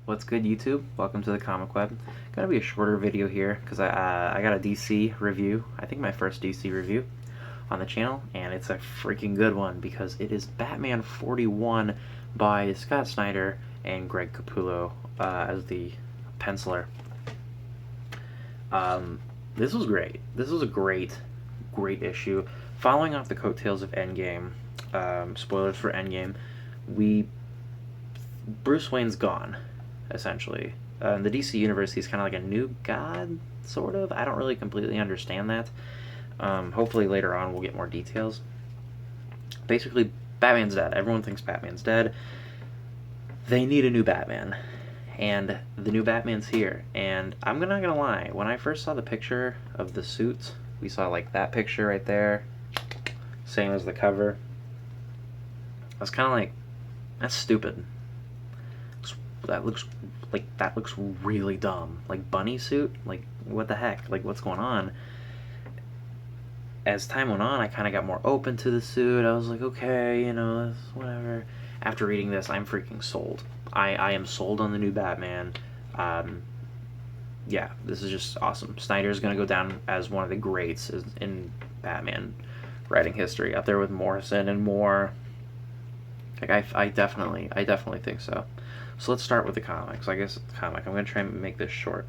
What's good, YouTube? Welcome to the Comic Web. Gonna be a shorter video here because I got a DC review. I think my first DC review on the channel, and it's a freaking good one because it is Batman 41 by Scott Snyder and Greg Capullo as the penciler. This was great. This was a great issue. Following off the coattails of Endgame, spoilers for Endgame, Bruce Wayne's gone, essentially. In the DC universe, he's kind of like a new god, sort of. I don't really completely understand that. Hopefully later on we'll get more details. Basically, Batman's dead. Everyone thinks Batman's dead. They need a new Batman. And the new Batman's here. And I'm not gonna lie, when I first saw the picture of the suit, we saw like that picture right there, same as the cover. I was kind of like, that's stupid. That looks really dumb. Like bunny suit? Like what the heck? Like what's going on? As time went on, I kind of got more open to the suit. I was like, okay, whatever. After reading this, I'm freaking sold. I am sold on the new Batman. Yeah, this is just awesome. Snyder's gonna go down as one of the greats in Batman writing history, up there with Morrison and Moore. Like I definitely think so. So let's start with the comics. I guess the comic. I'm gonna try and make this short.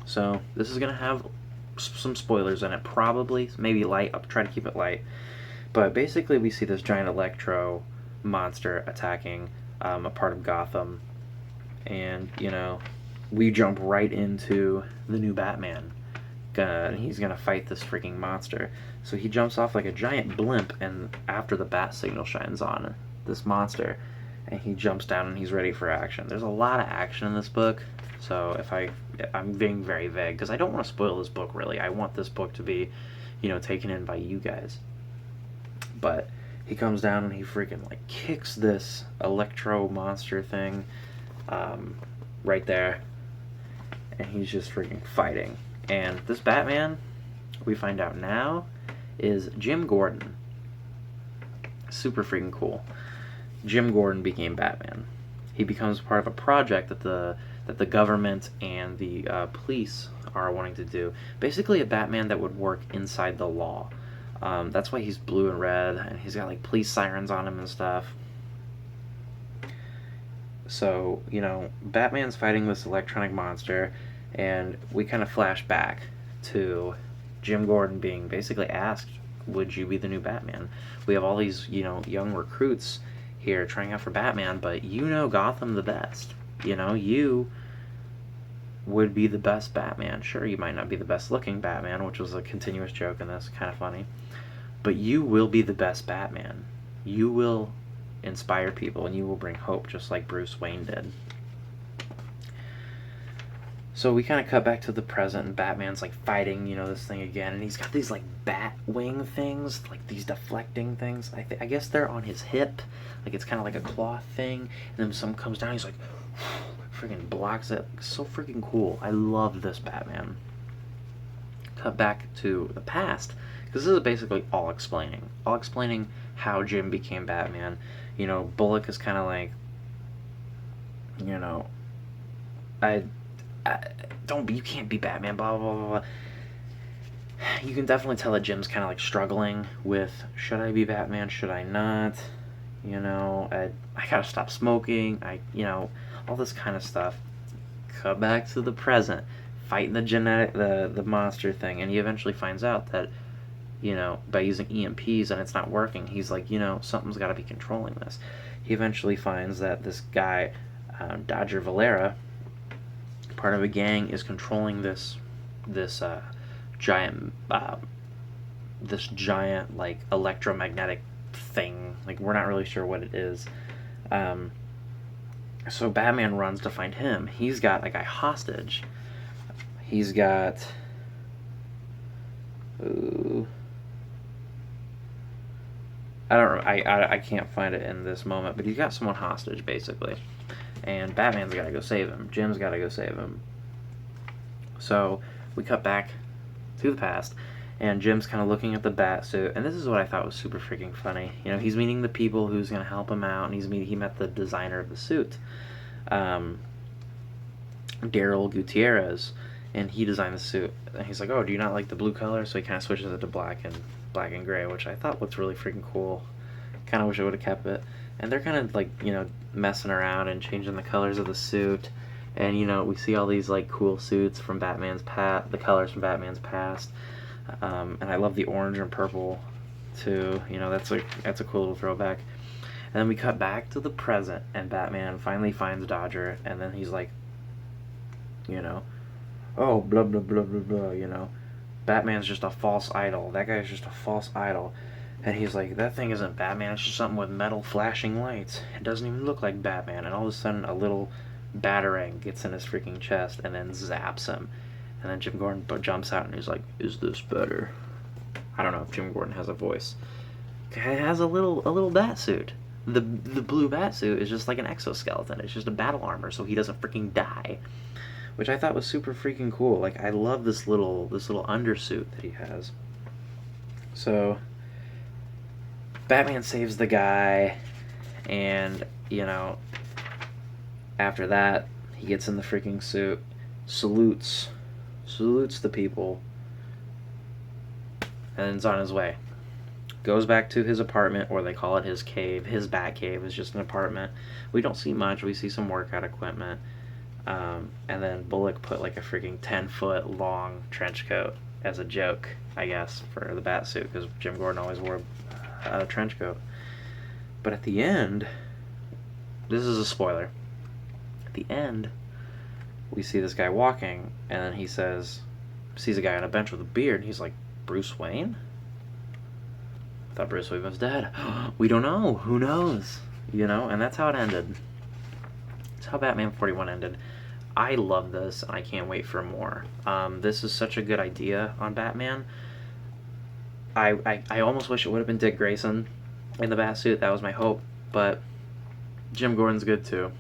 So this is gonna have some spoilers in it, probably, maybe light. I'll try to keep it light. But basically, we see this giant Electro monster attacking a part of Gotham, and we jump right into the new Batman. He's gonna fight this freaking monster. So he jumps off like a giant blimp, and after the bat signal shines on this monster, and he jumps down and he's ready for action. There's a lot of action in this book, so I'm being very vague because I don't want to spoil this book really. I want this book to be, taken in by you guys. But he comes down and he freaking like kicks this Electro monster thing right there, and he's just freaking fighting. And this Batman, we find out now, is Jim Gordon. Super freaking cool. Jim Gordon became Batman. He becomes part of a project that the government and the police are wanting to do. Basically, a Batman that would work inside the law. That's why he's blue and red, and he's got like police sirens on him and stuff. So, Batman's fighting this electronic monster, and we kind of flash back to Jim Gordon being basically asked, would you be the new Batman? We have all these, young recruits here trying out for Batman, but Gotham the best. You would be the best Batman. Sure, you might not be the best looking Batman, which was a continuous joke in this, kind of funny. But you will be the best Batman. You will inspire people, and you will bring hope, just like Bruce Wayne did. So we kind of cut back to the present, and Batman's like fighting, this thing again, and he's got these like bat wing things, like these deflecting things. I guess they're on his hip, like it's kind of like a cloth thing. And then some comes down, he's like, freaking blocks it. So freaking cool. I love this Batman. Cut back to the past, because this is basically all explaining how Jim became Batman. Bullock is kind of like, you can't be Batman, blah, blah, blah, blah. You can definitely tell that Jim's kind of like struggling with, should I be Batman, should I not? I gotta stop smoking, all this kind of stuff. Cut back to the present, fighting the monster thing, and he eventually finds out that, by using EMPs and it's not working, he's like, something's gotta be controlling this. He eventually finds that this guy, Dodger Valera, part of a gang, is controlling this giant like electromagnetic thing. Like we're not really sure what it is. So Batman runs to find him. He's got a guy hostage. He's got I can't find it in this moment, but he's got someone hostage basically. And Batman's got to go save him. Jim's got to go save him. So we cut back to the past, and Jim's kind of looking at the bat suit, and this is what I thought was super freaking funny. He's meeting the people who's going to help him out, and he met the designer of the suit. Daryl Gutierrez, and he designed the suit. And he's like, "Oh, do you not like the blue color?" So he kind of switches it to black and gray, which I thought looked really freaking cool. Kind of wish I would have kept it. And they're kind of like, messing around and changing the colors of the suit. And we see all these like cool suits from the colors from Batman's past. And I love the orange and purple too. That's a cool little throwback. And then we cut back to the present, and Batman finally finds Dodger, and then he's like, oh, blah blah blah blah blah. Batman's just a false idol. That guy's just a false idol. And he's like, that thing isn't Batman, it's just something with metal flashing lights. It doesn't even look like Batman. And all of a sudden, a little batarang gets in his freaking chest and then zaps him. And then Jim Gordon jumps out and he's like, is this better? I don't know if Jim Gordon has a voice. He has a little bat suit. The blue bat suit is just like an exoskeleton. It's just a battle armor so he doesn't freaking die. Which I thought was super freaking cool. Like, I love this little undersuit that he has. So Batman saves the guy, and after that he gets in the freaking suit, salutes the people, and is on his way. Goes back to his apartment, or they call it his cave. His bat cave is just an apartment. We don't see much. We see some workout equipment. And then Bullock put like a freaking 10-foot long trench coat as a joke, I guess, for the bat suit, because Jim Gordon always wore a trench coat. But at the end, this is a spoiler. At the end, we see this guy walking, and then he sees a guy on a bench with a beard, and he's like, Bruce Wayne? I thought Bruce Wayne was dead. We don't know. Who knows? And that's how it ended. That's how Batman 41 ended. I love this, and I can't wait for more. This is such a good idea on Batman. I almost wish it would have been Dick Grayson in the Batsuit. That was my hope, but Jim Gordon's good too.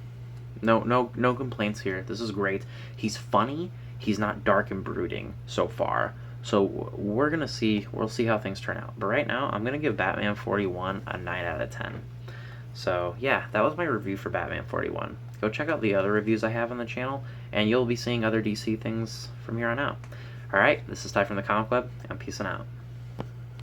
No complaints here. This is great. He's funny. He's not dark and brooding so far. So we'll see how things turn out. But right now, I'm gonna give Batman 41 a 9 out of 10. So yeah, that was my review for Batman 41. Go check out the other reviews I have on the channel, and you'll be seeing other DC things from here on out. Alright, this is Ty from the Comic Web, and I'm peacing out.